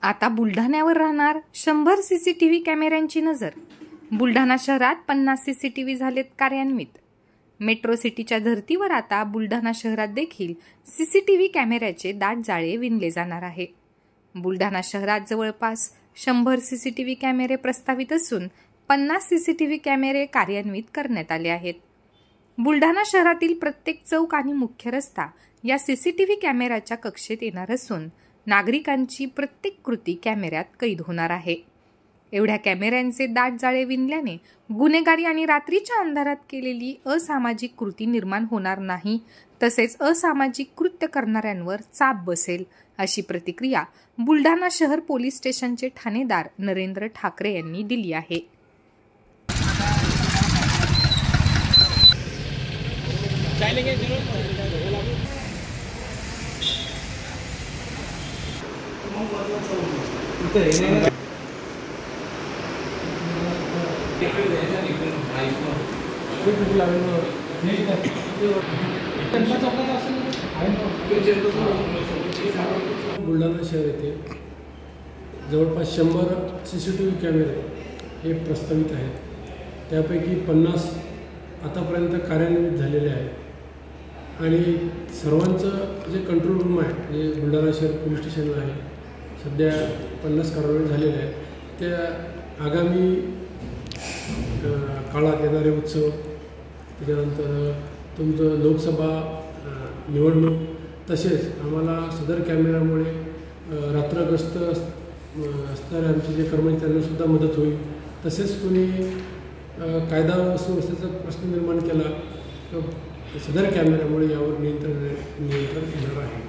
आता बुलढाण्यावर राहणार 100 सीसीटीव्ही कॅमेऱ्यांची नजर। बुलढाणा शहरात 50 सीसीटीव्ही झालेत कार्यान्वित। मेट्रो सिटीच्या धर्तीवर आता बुलढाणा शहरात देखील सीसीटीव्ही कॅमेऱ्याचे दाट जाळे विणले जाणार आहे। बुलढाणा शहरात जवळपास 100 सीसीटीव्ही कॅमेरे प्रस्तावित असून 50 सीसीटीव्ही कॅमेरे कार्यान्वित करण्यात आले आहेत। बुलढाणा शहरातील प्रत्येक चौक आणि मुख्य रस्ता या सीसीटीव्ही कॅमेऱ्याच्या कक्षेत येणार असून नागरिकांची प्रत्येक कृती कॅमेऱ्यात कैद होणार आहे। एवढ्या कॅमेऱ्यांचे दाट जाळे विणल्याने गुन्हेगारी आणि रात्रीच्या अंधारात केलेली असामाजिक कृती निर्माण होणार नाही, तसेच असामाजिक कृत्य करणाऱ्यांवर चाप बसेल, अशी प्रतिक्रिया बुलढाणा शहर पोलीस स्टेशनचे ठाणेदार नरेंद्र ठाकरे यांनी दिली आहे। बुलढाणा शहर येथे जवळपास 100 सीसीटीव्ही कॅमेरे हे प्रस्तावित आहेत। त्यापैकी 50 आतापर्यंत कार्यान्वित झालेले आहेत आणि सर्वांचं जे कंट्रोल रूम आहे, जे बुलढाणा शहर पोलीस स्टेशनला आहे, सध्या 50 कारवाई झालेल्या आहेत। त्या आगामी काळात येणारे उत्सव, त्याच्यानंतर तुमचं लोकसभा निवडणूक, तसेच आम्हाला सदर कॅमेऱ्यामुळे रात्रग्रस्त असणारे आमचे जे कर्मचारी त्यांनासुद्धा मदत होईल। तसेच कोणी कायदा व सुव्यवस्थेचा प्रश्न निर्माण केला तर सदर कॅमेऱ्यामुळे यावर नियंत्रण येणार आहे।